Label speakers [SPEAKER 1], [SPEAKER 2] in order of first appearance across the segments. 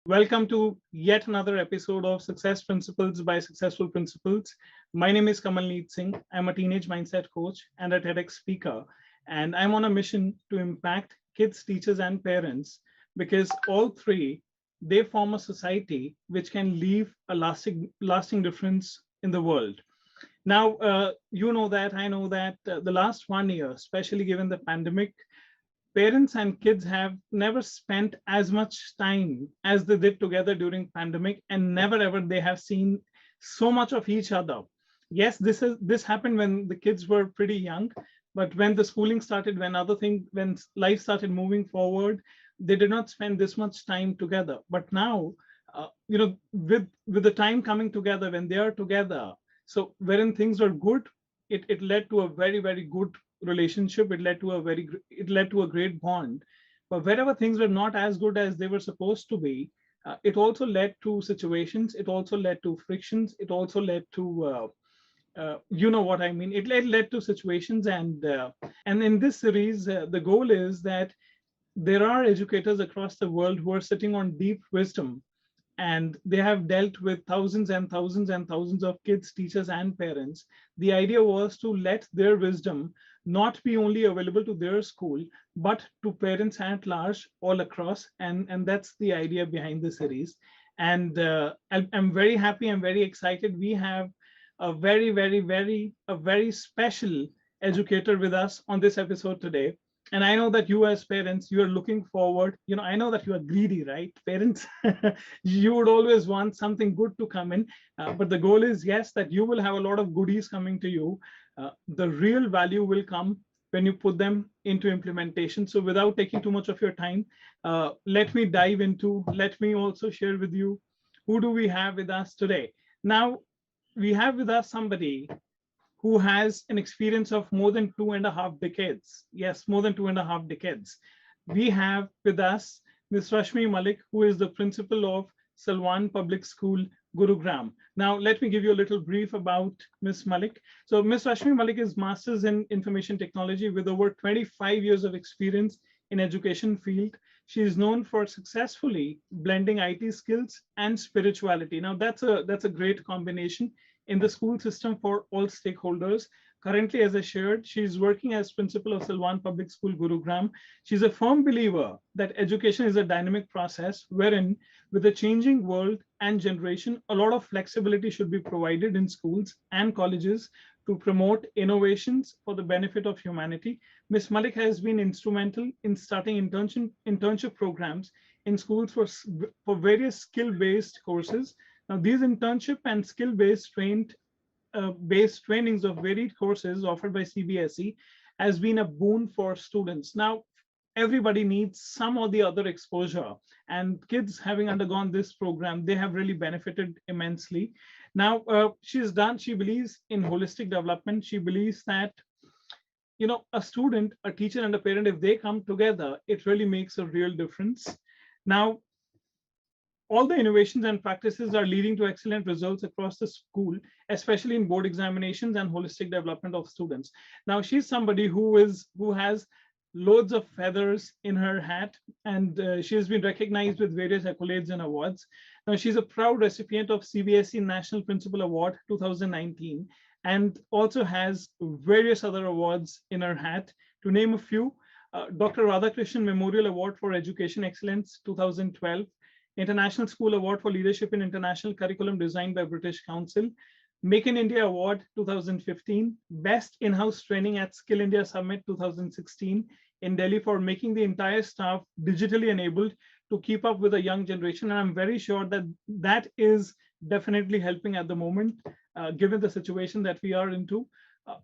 [SPEAKER 1] Welcome to yet another episode of Success Principles by Successful Principles. My name is Kamalneet Singh. I'm a teenage mindset coach and a TEDx speaker, and I'm on a mission to impact kids, teachers, and parents because all three they form a society which can leave a lasting difference in the world. Now, you know that I know that the last 1 year, especially given the pandemic, parents and kids have never spent as much time as they did together during pandemic, and never ever they have seen so much of each other. Yes, this happened when the kids were pretty young, but when the schooling started, when life started moving forward, they did not spend this much time together. But now, with the time coming together, when they are together, so wherein things are good, it led to a very good relationship. It led to a great bond. But wherever things were not as good as they were supposed to be, it also led to situations, it also led to frictions, it also led to you know what I mean. It led to situations, and in this series, the goal is that there are educators across the world who are sitting on deep wisdom, and they have dealt with thousands and thousands and thousands of kids, teachers, and parents. The idea was to let their wisdom not be only available to their school, but to parents at large all across. And that's the idea behind the series. And I'm very happy, I'm very excited. We have a very special educator with us on this episode today. And I know that you, as parents, you are looking forward. I know that you are greedy, right, parents? You would always want something good to come in, but the goal is, yes, that you will have a lot of goodies coming to you. The real value will come when you put them into implementation. So without taking too much of your time, let me also share with you, who do we have with us today. Now, we have with us somebody who has an experience of more than 2.5 decades. Yes, more than 2.5 decades. We have with us Ms. Rashmi Malik, who is the principal of Salwan Public School, Gurugram. Now, let me give you a little brief about Ms. Malik. So, Ms. Rashmi Malik is Masters in Information Technology with over 25 years of experience in education field. She is known for successfully blending IT skills and spirituality. Now, that's a great combination in the school system for all stakeholders. Currently, as I shared, she's working as principal of Silwan Public School, Gurugram. She's a firm believer that education is a dynamic process wherein, with a changing world and generation, a lot of flexibility should be provided in schools and colleges to promote innovations for the benefit of humanity. Ms. Malik has been instrumental in starting internship programs in schools for various skill-based courses. Now, these internship and skill-based trainings of varied courses offered by CBSE has been a boon for students. Now, everybody needs some or the other exposure, and kids having undergone this program, they have really benefited immensely. Now, she believes in holistic development. She believes that, a student, a teacher, and a parent, if they come together, it really makes a real difference. Now, all the innovations and practices are leading to excellent results across the school, especially in board examinations and holistic development of students. Now, she's somebody who has loads of feathers in her hat, and she has been recognized with various accolades and awards. Now, she's a proud recipient of CBSE National Principal Award 2019, and also has various other awards in her hat. To name a few, Dr. Radhakrishnan Memorial Award for Education Excellence 2012, International School Award for Leadership in International Curriculum Design by British Council, Make in India Award 2015, Best In-House Training at Skill India Summit 2016 in Delhi for making the entire staff digitally enabled to keep up with the young generation. And I'm very sure that that is definitely helping at the moment, given the situation that we are into.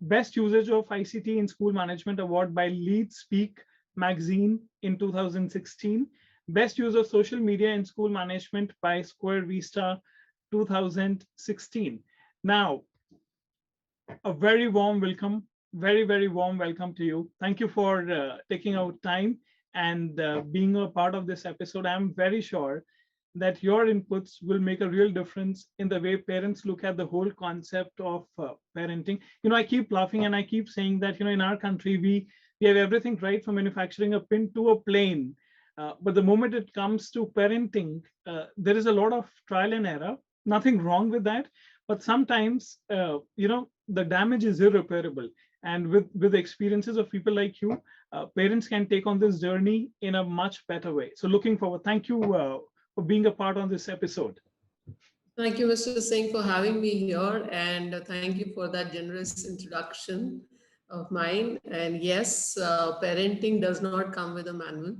[SPEAKER 1] Best Usage of ICT in School Management Award by Lead Speak magazine in 2016. Best Use of Social Media in School Management by Square Vista 2016. Now, a very warm welcome, very warm welcome to you. Thank you for taking out time and being a part of this episode. I'm very sure that your inputs will make a real difference in the way parents look at the whole concept of parenting. I keep laughing and I keep saying that, in our country, we have everything right from manufacturing a pin to a plane. But the moment it comes to parenting, there is a lot of trial and error. Nothing wrong with that, but sometimes the damage is irreparable. And with the experiences of people like you, parents can take on this journey in a much better way. So looking forward. Thank you for being a part on this episode.
[SPEAKER 2] Thank you, Mr. Singh, for having me here, and thank you for that generous introduction of mine. And yes, parenting does not come with a manual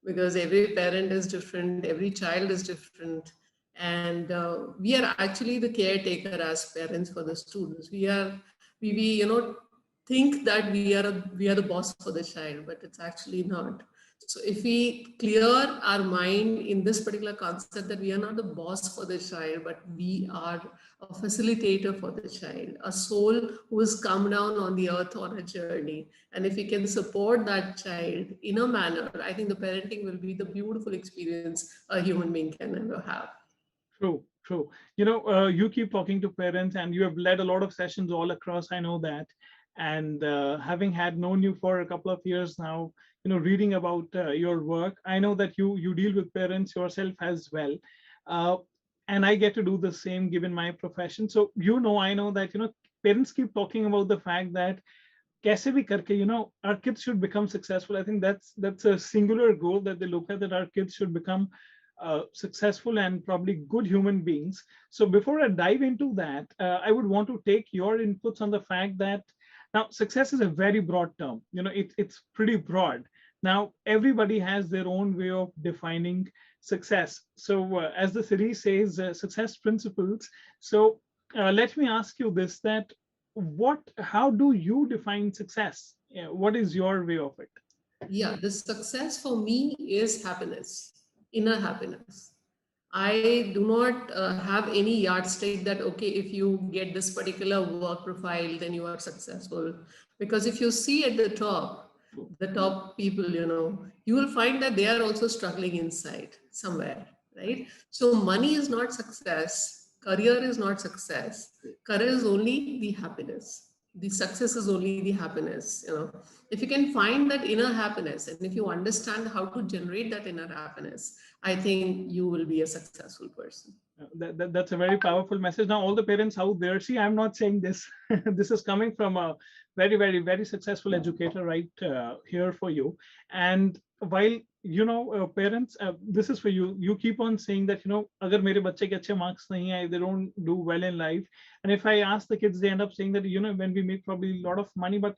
[SPEAKER 2] because every parent is different, every child is different, and we are actually the caretaker as parents for the students. We think that we are the boss for the child, but it's actually not. So if we clear our mind in this particular concept that we are not the boss for the child, but we are a facilitator for the child, a soul who has come down on the earth on a journey. And if we can support that child in a manner, I think the parenting will be the beautiful experience a human being can ever have.
[SPEAKER 1] True, true. You keep talking to parents and you have led a lot of sessions all across. I know that. And having had known you for a couple of years now, reading about your work, I know that you deal with parents yourself as well. Uh, and I get to do the same given my profession. So, I know that, parents keep talking about the fact that kaise bhi karke, our kids should become successful. I think that's a singular goal that they look at, that our kids should become successful and probably good human beings. So before I dive into that, I would want to take your inputs on the fact that now success is a very broad term. It's pretty broad. Now everybody has their own way of defining success. So as the series says, success principles. So let me ask you this: that how do you define success? What is your way of it?
[SPEAKER 2] Yeah, the success for me is happiness, inner happiness. I do not have any yardstick that, okay, if you get this particular work profile, then you are successful. Because if you see at the top people, you will find that they are also struggling inside somewhere, right? So money is not success. Career is not success. Career is only the happiness. The success is only the happiness. If you can find that inner happiness and if you understand how to generate that inner happiness, I think you will be a successful person.
[SPEAKER 1] That's a very powerful message. Now, all the parents out there, see, I'm not saying this. This is coming from a very, very, very successful educator right here for you. And while, parents, this is for you. You keep on saying that, agar mere bacche ke achhe marks nahi aaye, they don't do well in life. And if I ask the kids, they end up saying that, when we make probably a lot of money, but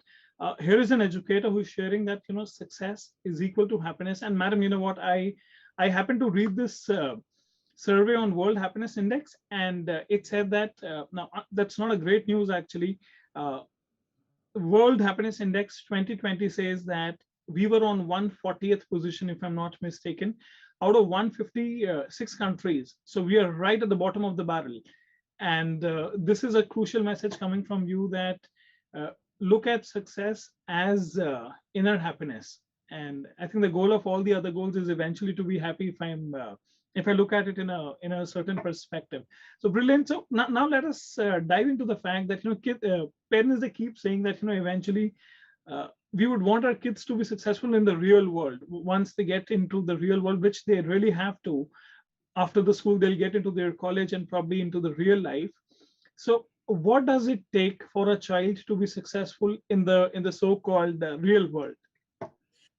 [SPEAKER 1] here is an educator who's sharing that, success is equal to happiness. And madam, you know what? I happen to read this survey on World Happiness Index, and it said that now that's not a great news actually. World Happiness Index 2020 says that we were on 140th position, if I'm not mistaken, out of 156 countries. So we are right at the bottom of the barrel. And this is a crucial message coming from you, that look at success as inner happiness. And I think the goal of all the other goals is eventually to be happy, if I look at it in a certain perspective. So brilliant. So now let us dive into the fact that parents, they keep saying that eventually we would want our kids to be successful in the real world. Once they get into the real world, which they really have to, after the school they'll get into their college and probably into the real life. So what does it take for a child to be successful in the so-called real world?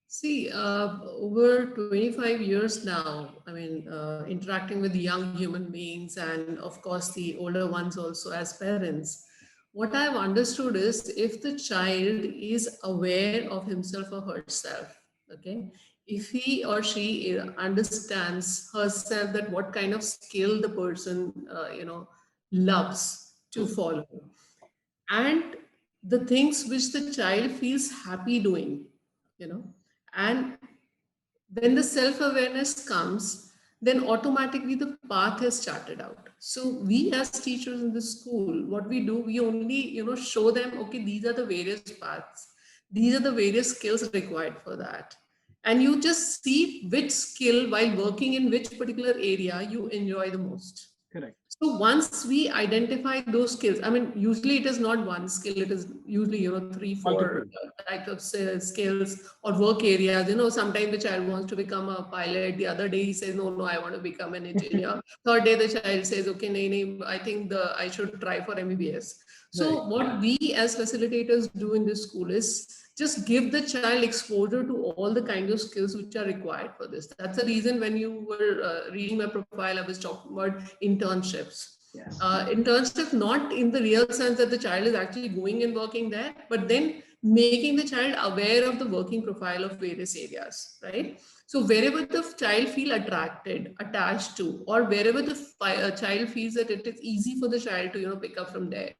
[SPEAKER 2] See, over 25 years now, I mean, interacting with young human beings and, of course, the older ones also as parents, what I've understood is if the child is aware of himself or herself, okay, if he or she understands herself, that what kind of skill the person, loves to follow, and the things which the child feels happy doing, you know, and when the self-awareness comes, then automatically the path is charted out. So we as teachers in the school, what we do, we only, show them, okay, these are the various paths. These are the various skills required for that. And you just see which skill while working in which particular area you enjoy the most.
[SPEAKER 1] Correct.
[SPEAKER 2] So once we identify those skills, I mean, usually it is not one skill, it is usually, three, four
[SPEAKER 1] Multiple.
[SPEAKER 2] types of skills or work areas. Sometimes the child wants to become a pilot. The other day he says, no, I want to become an engineer. Third day the child says, okay, nahi, I think I should try for MBBS.
[SPEAKER 1] Right.
[SPEAKER 2] So what we as facilitators do in this school is just give the child exposure to all the kinds of skills which are required for this. That's the reason when you were reading my profile, I was talking about internships.
[SPEAKER 1] Yes.
[SPEAKER 2] Internship not in the real sense that the child is actually going and working there, but then making the child aware of the working profile of various areas, right? So wherever the child feel attracted, attached to, or wherever the child feels that it is easy for the child to pick up from there.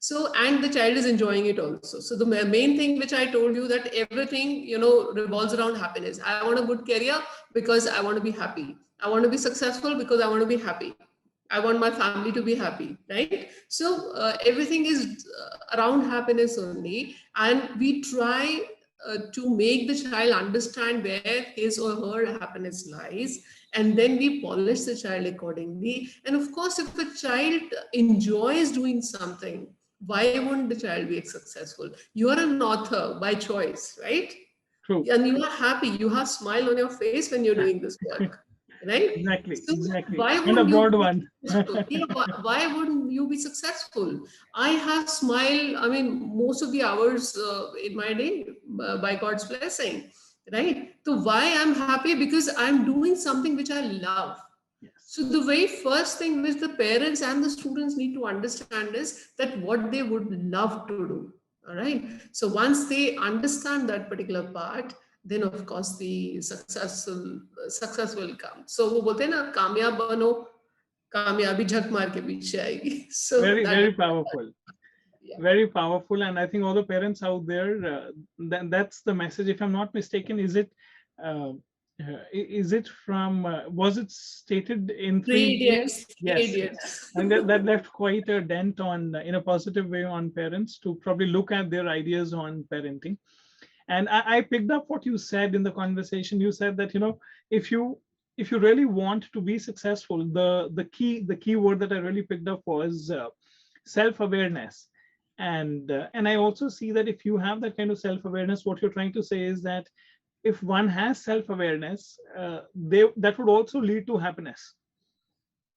[SPEAKER 2] So, and the child is enjoying it also. So the main thing which I told you, that everything revolves around happiness. I want a good career because I want to be happy. I want to be successful because I want to be happy. I want my family to be happy, right? So everything is around happiness only, and we try to make the child understand where his or her happiness lies, and then we polish the child accordingly. And of course, if a child enjoys doing something, why wouldn't the child be successful? You are an author by choice, right?
[SPEAKER 1] True.
[SPEAKER 2] And you are happy, you have smile on your face when you're doing this work, right?
[SPEAKER 1] Exactly.
[SPEAKER 2] So
[SPEAKER 1] Exactly.
[SPEAKER 2] why
[SPEAKER 1] And a
[SPEAKER 2] wouldn't you
[SPEAKER 1] broad
[SPEAKER 2] be
[SPEAKER 1] one.
[SPEAKER 2] successful? Yeah, why wouldn't you be successful? I have smile, I mean, most of the hours in my day by God's blessing, right? So why I'm happy? Because I'm doing something which I love.
[SPEAKER 1] Yes.
[SPEAKER 2] So the very first thing which the parents and the students need to understand is that what they would love to do. All right. So once they understand that particular part, then of course the success will come. So वो बोलते हैं ना, कामयाब बनो, कामयाबी झक मार के पीछे आएगी. So
[SPEAKER 1] Very,
[SPEAKER 2] that
[SPEAKER 1] very
[SPEAKER 2] is
[SPEAKER 1] powerful.
[SPEAKER 2] yeah.
[SPEAKER 1] Very powerful. And I think all the parents out there, that's the message. If I'm not mistaken, uh, is it from, was it stated in
[SPEAKER 2] Three
[SPEAKER 1] Three Idiots?
[SPEAKER 2] idiots, three
[SPEAKER 1] Yes.
[SPEAKER 2] idiots.
[SPEAKER 1] And that left quite a dent on, in a positive way, on parents to probably look at their ideas on parenting. And I picked up what you said in the conversation. You said that, if you really want to be successful, the key word that I really picked up was self-awareness. And I also see that if you have that kind of self-awareness, what you're trying to say is that if one has self-awareness, that would also lead to happiness.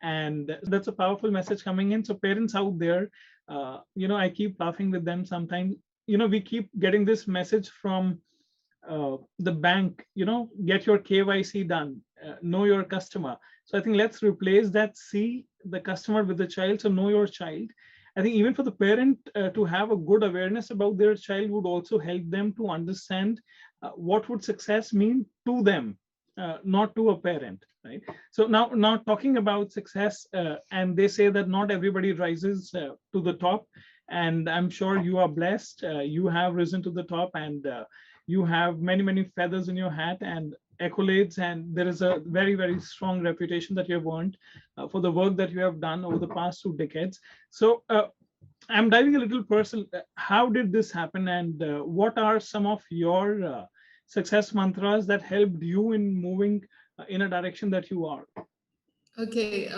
[SPEAKER 1] And that's a powerful message coming in. So parents out there, I keep laughing with them sometimes. We keep getting this message from the bank, get your KYC done, know your customer. So I think let's replace that, see the customer with the child. So know your child. I think even for the parent to have a good awareness about their child would also help them to understand what would success mean to them, not to a parent, right? So now talking about success, and they say that not everybody rises to the top, and I'm sure you are blessed. You have risen to the top, and you have many feathers in your hat and accolades, and there is a very strong reputation that you have earned for the work that you have done over the past 2 decades. So I'm diving a little personal. How did this happen, and what are some of your success mantras that helped you in moving in a direction that you are?
[SPEAKER 2] Okay.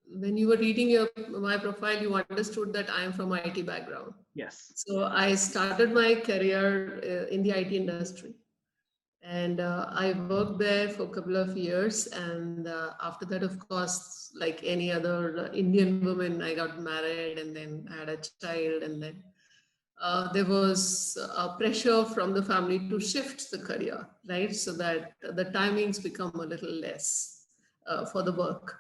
[SPEAKER 2] When you were reading my profile, you understood that I am from IT background.
[SPEAKER 1] Yes.
[SPEAKER 2] So I started my career in the IT industry, and I worked there for a couple of years. And after that, of course, like any other Indian woman, I got married and then had a child, and then there was a pressure from the family to shift the career, right? So that the timings become a little less for the work.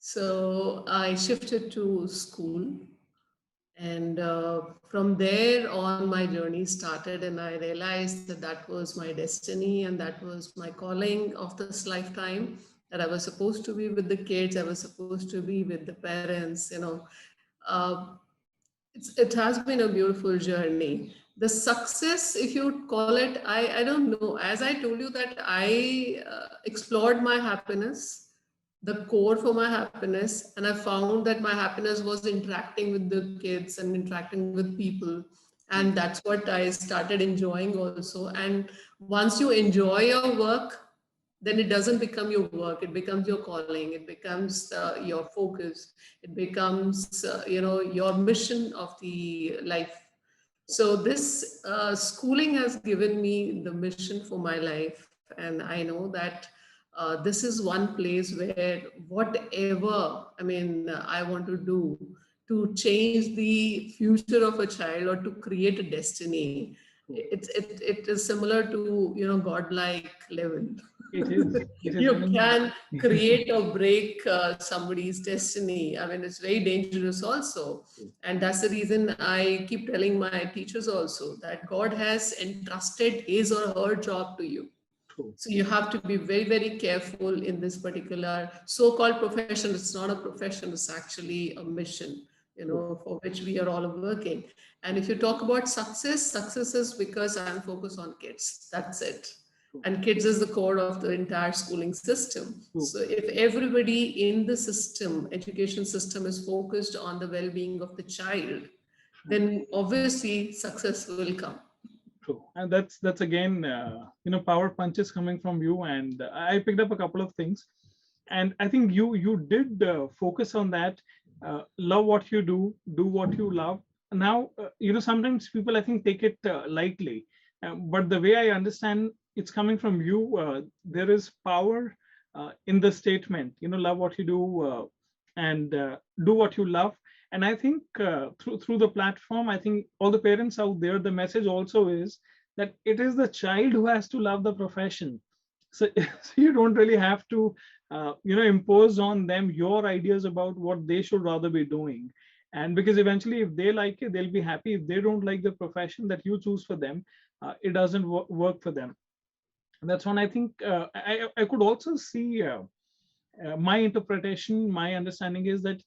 [SPEAKER 2] So I shifted to school, and from there on, my journey started, and I realized that that was my destiny and that was my calling of this lifetime. That I was supposed to be with the kids, I was supposed to be with the parents. Uh, it has been a beautiful journey. The success, if you call it, I don't know. As I told you that I explored my happiness, the core for my happiness, and I found that my happiness was interacting with the kids and interacting with people. And that's what I started enjoying also. And once you enjoy your work, then it doesn't become your work, it becomes your calling, it becomes your focus, it becomes your mission of the life. So this schooling has given me the mission for my life, and I know that this is one place where whatever I want to do to change the future of a child or to create a destiny, it is similar to godlike level.
[SPEAKER 1] It is. It is. I
[SPEAKER 2] You
[SPEAKER 1] mean,
[SPEAKER 2] can create or break somebody's destiny. I mean, it's very dangerous also. And that's the reason I keep telling my teachers also that God has entrusted his or her job to you.
[SPEAKER 1] true.
[SPEAKER 2] So you have to be very, very careful in this particular so-called profession. It's not a profession, it's actually a mission, for which we are all working. And if you talk about success, success is because I'm focused on kids. That's it. And kids is the core of the entire schooling system.
[SPEAKER 1] True.
[SPEAKER 2] So if everybody in the system, education system, is focused on the well-being of the child, then obviously success will come.
[SPEAKER 1] True. And that's again, power punches coming from you. And I picked up a couple of things, and I think you did focus on that. Love what you do what you love. Now, sometimes people, I think, take it lightly, but the way I understand it's coming from you, there is power in the statement. Love what you do, and do what you love. And I think through the platform, I think all the parents out there, the message also is that it is the child who has to love the profession. So, so you don't really have to impose on them your ideas about what they should rather be doing. And because eventually, if they like it, they'll be happy. If they don't like the profession that you choose for them, it doesn't work for them. That's one. I think I could also see my interpretation, my understanding is that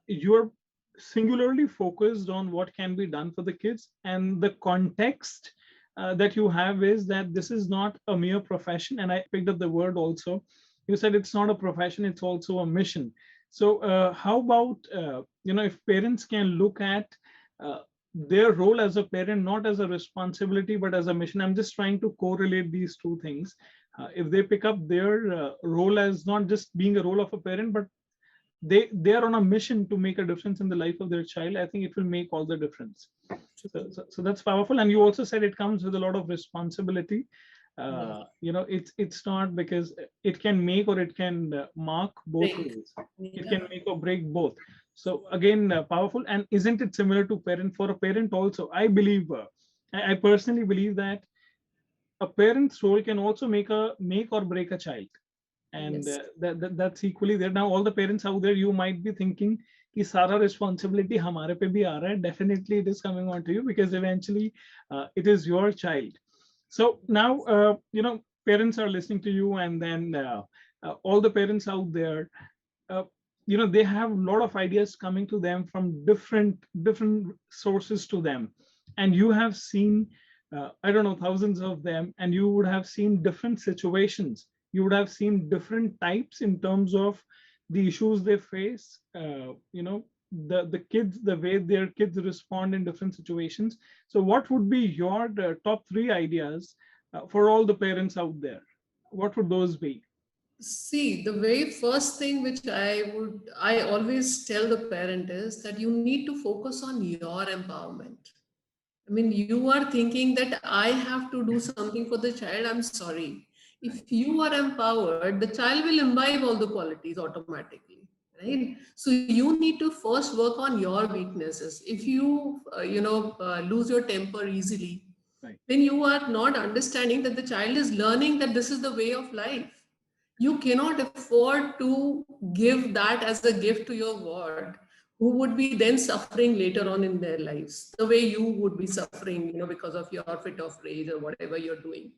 [SPEAKER 1] you're singularly focused on what can be done for the kids, and the context that you have is that this is not a mere profession. And I picked up the word also. You said it's not a profession, it's also a mission. So how about if parents can look at their role as a parent not as a responsibility but as a mission? I'm just trying to correlate these two things. If they pick up their role as not just being a role of a parent, but they are on a mission to make a difference in the life of their child, I think it will make all the difference. So that's powerful. And you also said it comes with a lot of responsibility. It's not because it can make or it can mark both ways. It can make or break both. So again, powerful. And isn't it similar to parent? For a parent also, I believe, I personally believe that a parent's role can also make or break a child. And
[SPEAKER 2] Yes.
[SPEAKER 1] That's equally there. Now all the parents out there, you might be thinking कि सारा responsibility हमारे पे भी आ रहा है. Definitely it is coming on to you, because eventually it is your child. So now parents are listening to you, and then all the parents out there, they have a lot of ideas coming to them from different sources to them, and you have seen I don't know, thousands of them, and you would have seen different situations. You would have seen different types in terms of the issues they face. The kids, the way their kids respond in different situations. So what would be your top 3 ideas for all the parents out there? What would those be?
[SPEAKER 2] See, the very first thing which I always tell the parent is that you need to focus on your empowerment. I mean, you are thinking that I have to do something for the child. I'm sorry. If you are empowered, the child will imbibe all the qualities automatically, right? So you need to first work on your weaknesses. If you, lose your temper easily,
[SPEAKER 1] Right.
[SPEAKER 2] then you are not understanding that the child is learning that this is the way of life. You cannot afford to give that as a gift to your ward, who would be then suffering later on in their lives, the way you would be suffering, because of your fit of rage or whatever you're doing.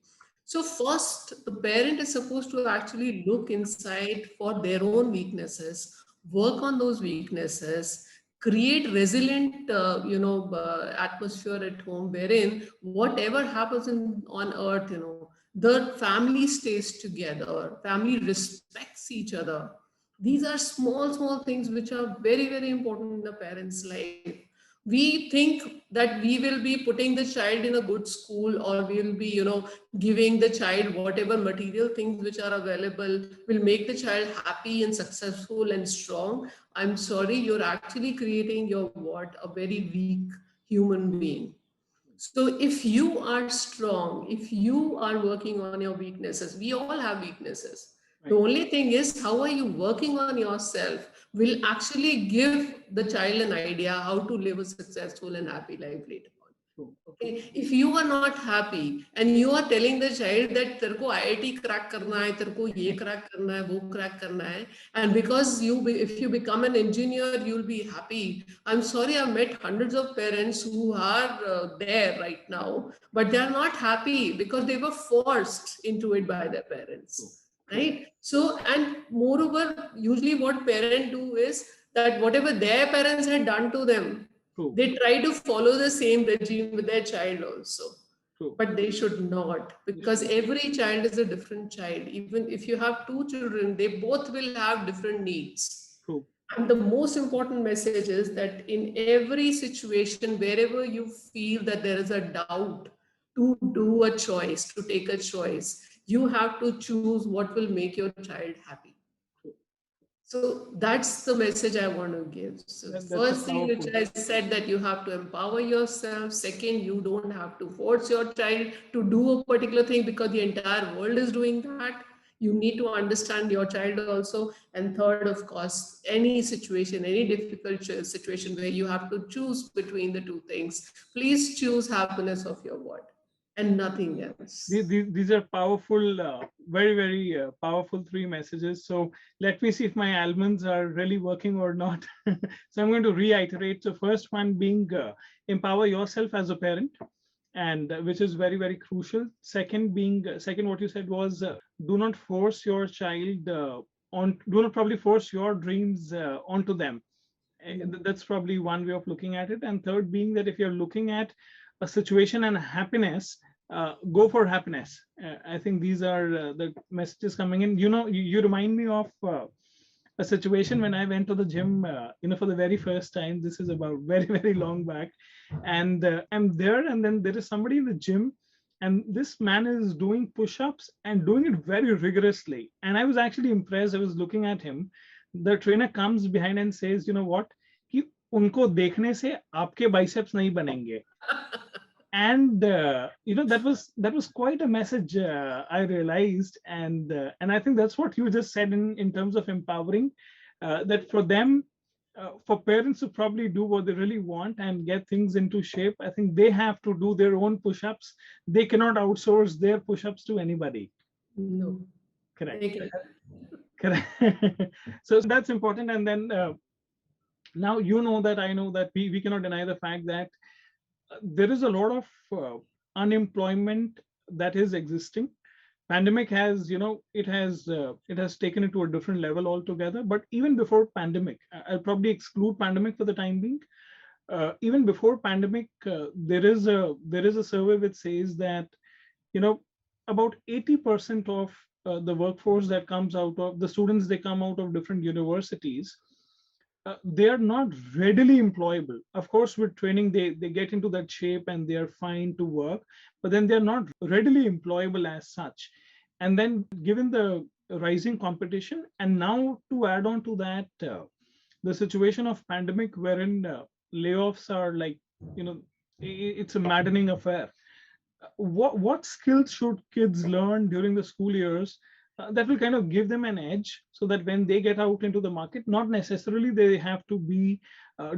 [SPEAKER 2] So first, the parent is supposed to actually look inside for their own weaknesses, work on those weaknesses, create resilient, atmosphere at home, wherein whatever happens on earth, the family stays together, family respects each other. These are small things which are very, very important in the parents' life. we think that we will be putting the child in a good school, or we will be, giving the child whatever material things which are available will make the child happy and successful and strong. I'm sorry, you're actually creating your what? A very weak human being. So if you are strong, if you are working on your weaknesses, we all have weaknesses. The
[SPEAKER 1] Right.
[SPEAKER 2] only thing is, how are you working on yourself will actually give the child an idea how to live a successful and happy life later on.
[SPEAKER 1] True.
[SPEAKER 2] Okay, if you are not happy and you are telling the child that तेरे को IIT crack करना है, तेरे को ये crack करना है, वो crack करना है, and because if you become an engineer, you'll be happy. I'm sorry, I've met hundreds of parents who are there right now, but they are not happy because they were forced into it by their parents, right? So, and moreover, usually what parents do is that whatever their parents had done to them,
[SPEAKER 1] True.
[SPEAKER 2] they try to follow the same regime with their child also.
[SPEAKER 1] True.
[SPEAKER 2] But they should not, because every child is a different child. Even if you have two children, they both will have different needs.
[SPEAKER 1] True.
[SPEAKER 2] And the most important message is that in every situation, wherever you feel that there is a doubt, to do a choice, to take a choice, you have to choose what will make your child happy. So that's the message I want to give. So first thing which I said, that you have to empower yourself. Second, you don't have to force your child to do a particular thing because the entire world is doing that. You need to understand your child also. And third, of course, any situation, any difficult situation where you have to choose between the two things, please choose happiness of your word and nothing else.
[SPEAKER 1] These are powerful, very, very powerful three messages. So let me see if my almonds are really working or not. So I'm going to reiterate. So first one being empower yourself as a parent, and which is very, very crucial. Second being, what you said was do not force your child do not probably force your dreams onto them. That's probably one way of looking at it. And third being that if you're looking at a situation and happiness, go for happiness. I think these are the messages coming in. You remind me of a situation when I went to the gym, for the very first time. This is about very, very long back, and I'm there, and then there is somebody in the gym, and this man is doing push-ups and doing it very rigorously. And I was actually impressed. I was looking at him. The trainer comes behind and says, "You know what? कि उनको देखने से आपके biceps नहीं बनेंगे." And that was quite a message, I realized, and I think that's what you just said in terms of empowering, that for them, for parents to probably do what they really want and get things into shape, I think they have to do their own push-ups. They cannot outsource their push-ups to anybody.
[SPEAKER 2] No.
[SPEAKER 1] Correct. Correct. So that's important. And then now that I know that we cannot deny the fact that there is a lot of unemployment that is existing. Pandemic has, it has taken it to a different level altogether. But even before pandemic, I'll probably exclude pandemic for the time being. Even before pandemic, there is a survey which says that, about 80% of the workforce that comes out of the students, they come out of different universities. They are not readily employable. Of course, with training, they get into that shape and they are fine to work, but then they're not readily employable as such. And then given the rising competition, and now to add on to that, the situation of pandemic wherein layoffs are like, it's a maddening affair. What skills should kids learn during the school years that will kind of give them an edge, so that when they get out into the market, not necessarily they have to be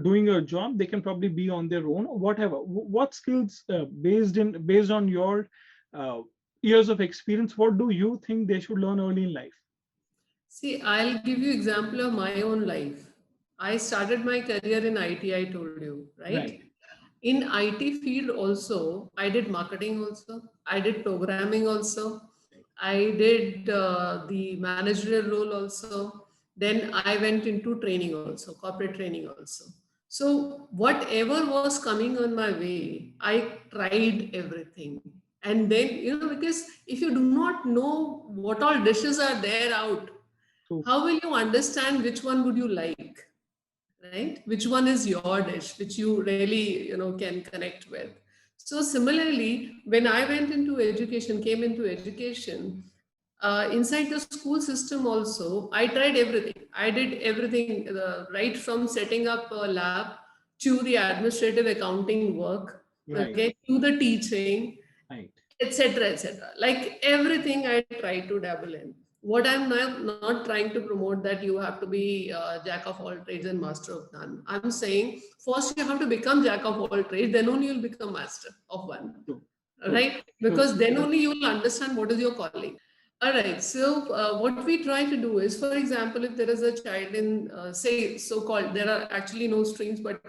[SPEAKER 1] doing a job, they can probably be on their own, whatever. What skills, based on your years of experience, what do you think they should learn early in life?
[SPEAKER 2] See, I'll give you example of my own life. I started my career in IT, I told you, right? In IT field also, I did marketing also, I did programming also, I did the managerial role also. Then I went into training also, corporate training also. So whatever was coming on my way, I tried everything. And then, because if you do not know what all dishes are there out, how will you understand which one would you like? right? Which one is your dish, which you really, can connect with. So similarly, when I went into education, came into education, inside the school system also, I tried everything. I did everything, right from setting up a lab to the administrative accounting work,
[SPEAKER 1] Right.
[SPEAKER 2] okay, to the teaching,
[SPEAKER 1] Right.
[SPEAKER 2] etc., etc. Like everything I try to dabble in. What I'm not trying to promote that you have to be jack of all trades and master of none. I'm saying first you have to become jack of all trades, then only you'll become master of one,
[SPEAKER 1] True. True.
[SPEAKER 2] right? Because then only you will understand what is your calling. All right. So what we try to do is, for example, if there is a child in, say, so-called, there are actually no streams, but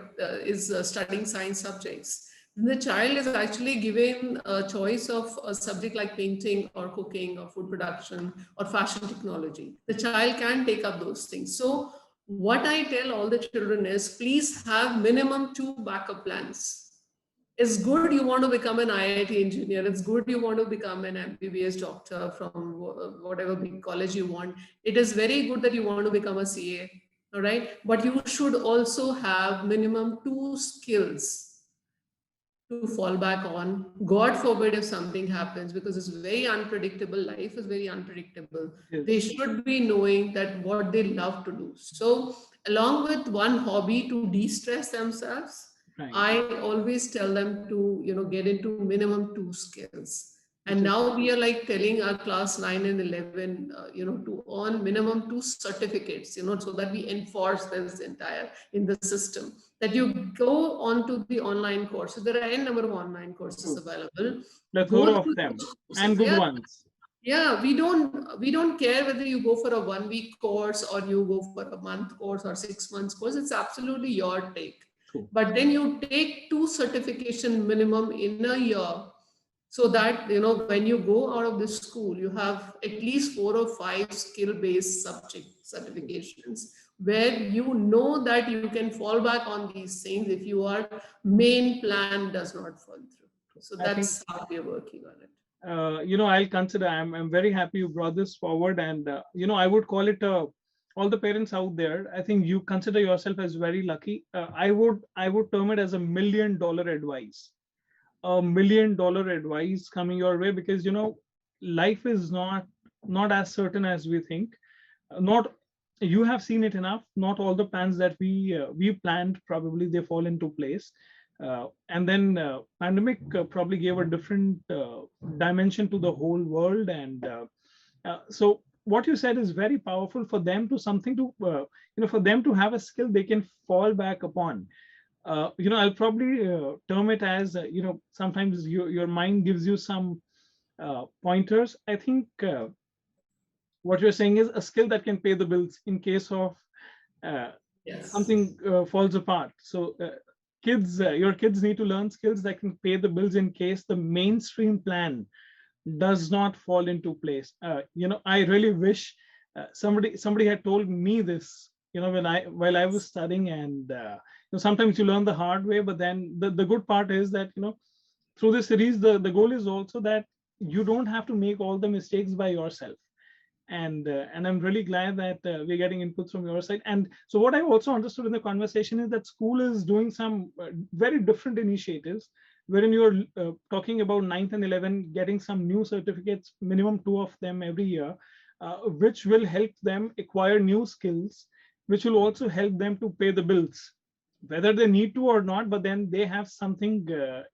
[SPEAKER 2] is studying science subjects, then the child is actually given a choice of a subject like painting or cooking or food production or fashion technology. The child can take up those things. So what I tell all the children is, please have minimum 2 backup plans. It's good you want to become an IIT engineer. It's good you want to become an MBBS doctor from whatever big college you want. It is very good that you want to become a CA, all right? But you should also have minimum 2 skills to fall back on. God forbid if something happens, because it's very unpredictable. Life is very unpredictable.
[SPEAKER 1] Yes.
[SPEAKER 2] They should be knowing that what they love to do. So, along with one hobby to de-stress themselves,
[SPEAKER 1] Right.
[SPEAKER 2] I always tell them to, get into minimum 2 skills. And
[SPEAKER 1] Which is-
[SPEAKER 2] now we are like telling our class 9 and 11, to earn minimum 2 certificates, so that we enforce this entire in the system. That you go on to the online courses. There are n number of online courses available.
[SPEAKER 1] Plethora
[SPEAKER 2] Go
[SPEAKER 1] of
[SPEAKER 2] through
[SPEAKER 1] them
[SPEAKER 2] those
[SPEAKER 1] and
[SPEAKER 2] courses.
[SPEAKER 1] good
[SPEAKER 2] Yeah.
[SPEAKER 1] ones.
[SPEAKER 2] Yeah, we don't care whether you go for a 1 week course or you go for a month course or 6 months course. It's absolutely your take.
[SPEAKER 1] True.
[SPEAKER 2] But then you take 2 certification minimum in a year, so that when you go out of this school, you have at least 4 or 5 skill-based subject certifications, where you know that you can fall back on these things if your main plan does not fall through. So
[SPEAKER 1] I think
[SPEAKER 2] that's how we are working on it.
[SPEAKER 1] I'll consider. I'm very happy you brought this forward, and I would call it all the parents out there. I think you consider yourself as very lucky. I would term it as $1 million advice, $1 million advice coming your way, because life is not as certain as we think. Not You have seen it enough. Not all the plans that we planned, probably they fall into place. And then pandemic probably gave a different dimension to the whole world. And so what you said is very powerful for them to something to for them to have a skill they can fall back upon. I'll probably term it as sometimes your mind gives you some pointers. I think what you're saying is a skill that can pay the bills in case of uh,
[SPEAKER 2] Yes.
[SPEAKER 1] something falls apart. So your kids need to learn skills that can pay the bills in case the mainstream plan does not fall into place. I really wish somebody had told me this, while I was studying. And sometimes you learn the hard way, but then the good part is that through this series, the goal is also that you don't have to make all the mistakes by yourself. And I'm really glad that we're getting inputs from your side. And so what I also understood in the conversation is that school is doing some very different initiatives, wherein you're talking about 9th and 11th getting some new certificates, minimum 2 of them every year, which will help them acquire new skills, which will also help them to pay the bills, whether they need to or not. But then they have something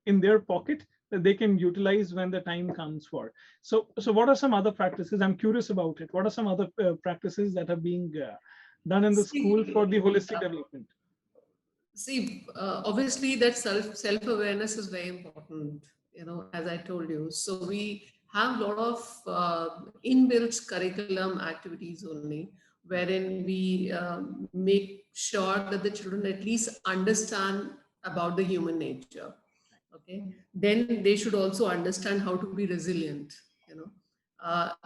[SPEAKER 1] in their pocket that they can utilize when the time comes for. So what are some other practices? I'm curious about it. What are some other practices that are being done in the school for the holistic development?
[SPEAKER 2] See, obviously that self-awareness is very important, as I told you. So we have a lot of inbuilt curriculum activities only, wherein we make sure that the children at least understand about the human nature. Okay, then they should also understand how to be resilient.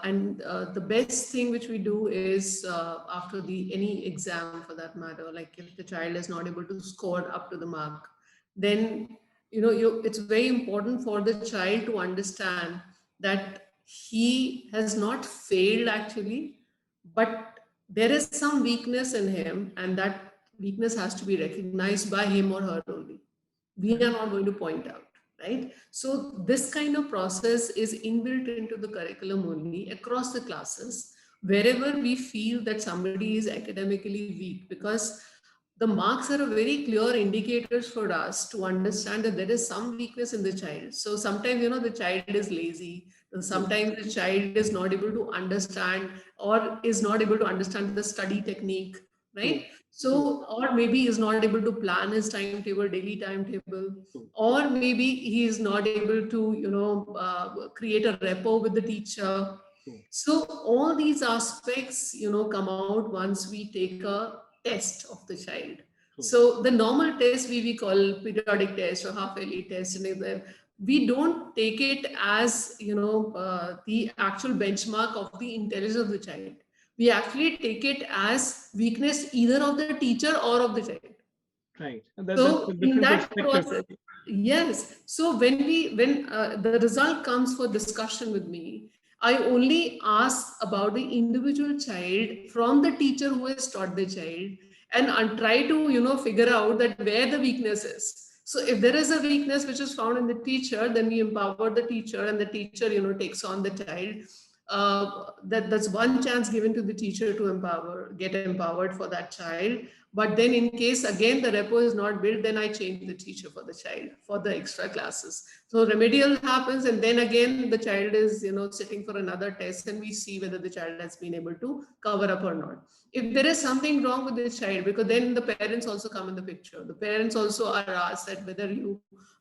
[SPEAKER 2] And the best thing which we do is after the any exam for that matter, like if the child is not able to score up to the mark, then it's very important for the child to understand that he has not failed actually, but there is some weakness in him, and weakness has to be recognized by him or her only. We are not going to point out, right? So this kind of process is inbuilt into the curriculum only across the classes, wherever we feel that somebody is academically weak, because the marks are a very clear indicators for us to understand that there is some weakness in the child. So sometimes, the child is lazy, sometimes the child is not able to understand or is not able to understand the study technique, right? So, or maybe is not able to plan his timetable, daily timetable, or maybe he is not able to, create a rapport with the teacher. So all these aspects, come out once we take a test of the child. So the normal test we call periodic test or half yearly test, and we don't take it as, the actual benchmark of the intelligence of the child. We actually take it as weakness either of the teacher or of the child.
[SPEAKER 1] Right.
[SPEAKER 2] So in that process, yes. So when the result comes for discussion with me, I only ask about the individual child from the teacher who has taught the child, and I try to figure out that where the weakness is. So if there is a weakness which is found in the teacher, then we empower the teacher, and the teacher takes on the child. That's one chance given to the teacher to get empowered for that child. But then in case again the rapport is not built, then I change the teacher for the child for the extra classes. So remedial happens, and then again the child is sitting for another test, and we see whether the child has been able to cover up or not. If there is something wrong with the child, because then the parents also come in the picture. The parents also are asked that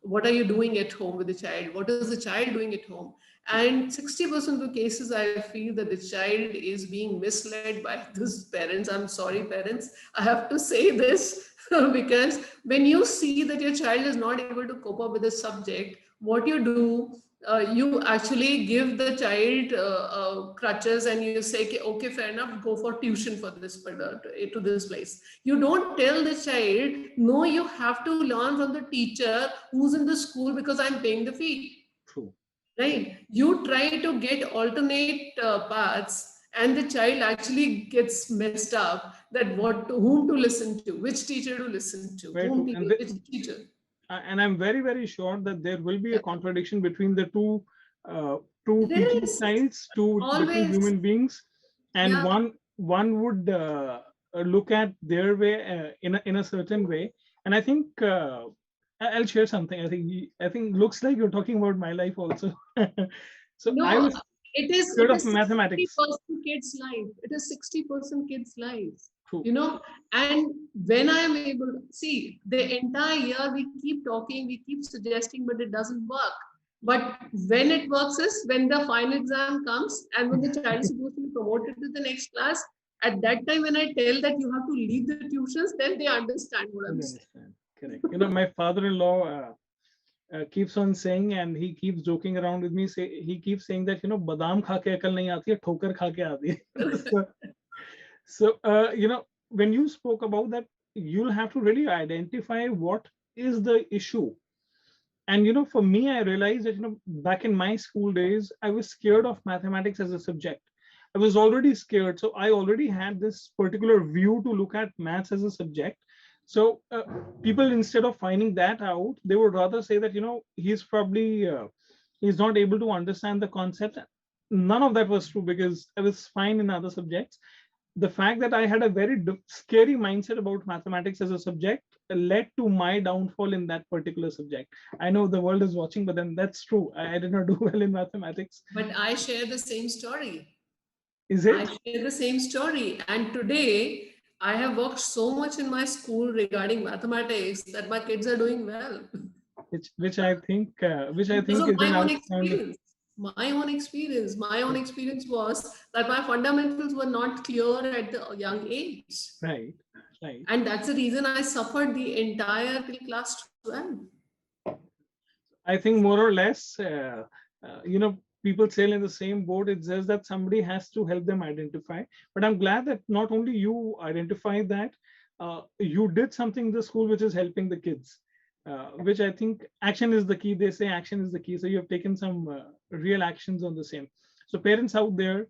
[SPEAKER 2] what are you doing at home with the child? What is the child doing at home? And 60% of the cases, I feel that the child is being misled by these parents. I'm sorry, parents, I have to say this because when you see that your child is not able to cope up with the subject, what you do, you actually give the child crutches, and you say, okay, fair enough, go for tuition for this to this place. You don't tell the child, no, you have to learn from the teacher who's in the school because I'm paying the fee.
[SPEAKER 1] True.
[SPEAKER 2] Right? You try to get alternate paths, and the child actually gets messed up that whom to listen to, which teacher to listen to, which teacher.
[SPEAKER 1] And I'm very, very sure that there will be a contradiction between the two teaching styles, two different human beings, and one would look at their way in a certain way. And I think I'll share something. I think looks like you're talking about my life also. So
[SPEAKER 2] no,
[SPEAKER 1] I was scared of mathematics.
[SPEAKER 2] 60% kids' life. It is 60% kids' lives. True. And when I am able to see the entire year, we keep talking, we keep suggesting, but it doesn't work. But when it works is when the final exam comes, and when the child is supposed to be promoted to the next class, at that time when I tell that you have to leave the tuitions, then they understand what I'm saying.
[SPEAKER 1] Correct. My father-in-law keeps on saying, and he keeps joking around with me. He keeps saying that badam kha ke akal nahi aati hai, ठोकर खा के आती है. So when you spoke about that, you'll have to really identify what is the issue. And for me, I realized that back in my school days, I was scared of mathematics as a subject. I was already scared, so I already had this particular view to look at maths as a subject. So people, instead of finding that out, they would rather say that he's probably he's not able to understand the concept. None of that was true, because I was fine in other subjects. The fact that I had a very scary mindset about mathematics as a subject led to my downfall in that particular subject. I know the world is watching, but then that's true. I did not do well in mathematics.
[SPEAKER 2] But I share the same story.
[SPEAKER 1] Is it?
[SPEAKER 2] I share the same story. And today, I have worked so much in my school regarding mathematics that my kids are doing well.
[SPEAKER 1] Which I think is
[SPEAKER 2] my own experience. My own experience was that my fundamentals were not clear at the young age.
[SPEAKER 1] Right.
[SPEAKER 2] And that's the reason I suffered the entire till class 12.
[SPEAKER 1] I think more or less, people sail in the same boat. It says that somebody has to help them identify. But I'm glad that not only you identified that, you did something in the school which is helping the kids, which I think action is the key. They say action is the key. So you have taken some real actions on the same. So parents out there,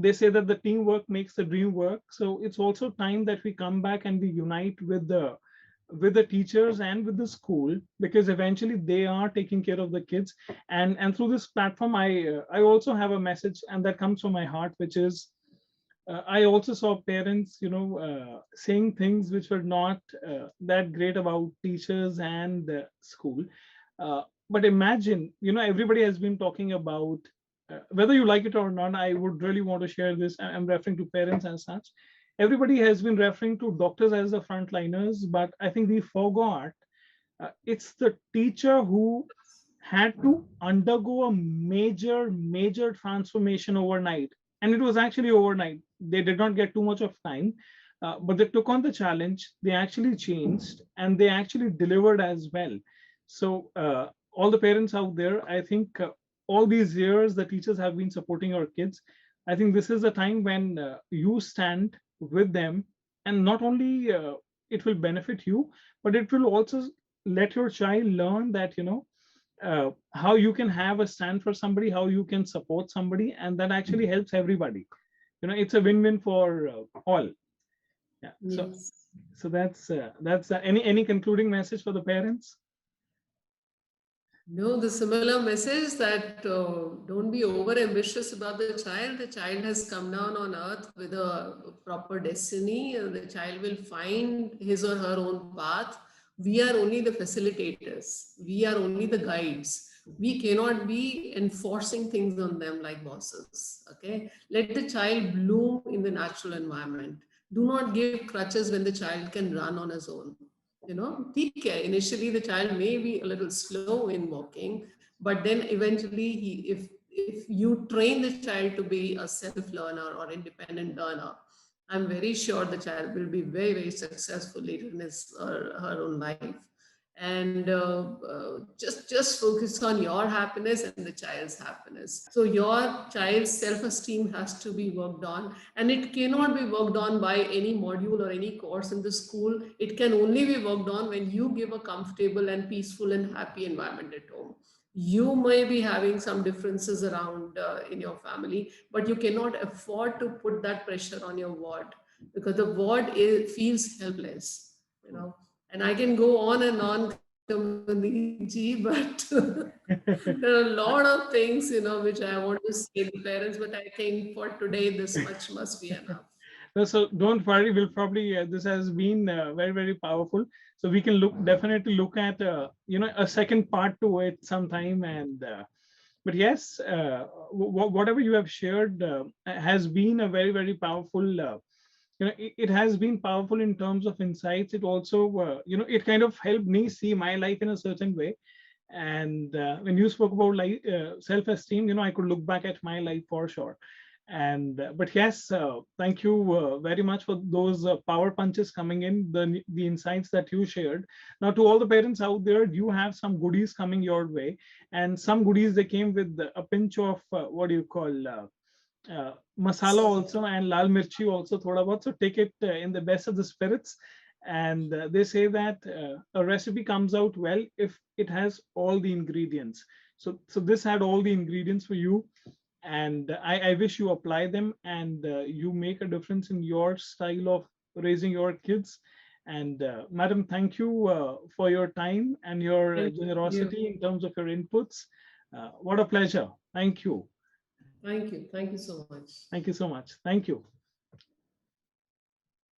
[SPEAKER 1] they say that the teamwork makes the dream work. So it's also time that we come back and we unite with the teachers and with the school, because eventually they are taking care of the kids. And through this platform, I also have a message, and that comes from my heart, which is, I also saw parents, saying things which were not that great about teachers and school. But imagine, everybody has been talking about, whether you like it or not, I would really want to share this. I'm referring to parents as such. Everybody has been referring to doctors as the frontliners, but I think we forgot it's the teacher who had to undergo a major transformation overnight. And it was actually overnight. They did not get too much of time, but they took on the challenge. They actually changed, and they actually delivered as well. So all the parents out there, I think all these years the teachers have been supporting our kids. I think this is a time when you stand with them, and not only it will benefit you, but it will also let your child learn that, how you can have a stand for somebody, how you can support somebody, and that actually helps everybody. It's a win-win for all. Yeah. So
[SPEAKER 2] Yes.
[SPEAKER 1] so that's any concluding message for the parents?
[SPEAKER 2] No, the similar message that don't be over ambitious about the child. The child has come down on earth with a proper destiny. The child will find his or her own path. We are only the facilitators. We are only the guides. We cannot be enforcing things on them like bosses. Okay. Let the child bloom in the natural environment. Do not give crutches when the child can run on his own. ठीक है, initially the child may be a little slow in walking, but then eventually if you train the child to be a self learner or independent learner, I'm very sure the child will be very successful later in his or her own life. And just focus on your happiness and the child's happiness. So your child's self-esteem has to be worked on, and it cannot be worked on by any module or any course in the school. It can only be worked on when you give a comfortable and peaceful and happy environment at home. You may be having some differences around in your family, but you cannot afford to put that pressure on your ward, because the ward feels helpless, and I can go on and on, Kamalji, but there are a lot of things, which I want to say to parents, but I think for today, this much must be enough.
[SPEAKER 1] No, so don't worry. We'll probably this has been very powerful. So we can definitely look at a second part to it sometime. And but yes, whatever you have shared has been a very powerful. It has been powerful in terms of insights. It also it kind of helped me see my life in a certain way. And when you spoke about self-esteem, I could look back at my life for sure. And but yes, thank you very much for those power punches coming in, the insights that you shared. Now, to all the parents out there, you have some goodies coming your way, and some goodies, they came with a pinch of what do you call masala also, and lal mirchi also thoda bahut. So take it in the best of the spirits. And they say that a recipe comes out well if it has all the ingredients. So this had all the ingredients for you, and I wish you apply them, and you make a difference in your style of raising your kids. And madam, thank you for your time and your generosity in terms of your inputs. What a pleasure. Thank you.
[SPEAKER 2] Thank you so much.
[SPEAKER 1] Thank you so much. Thank you.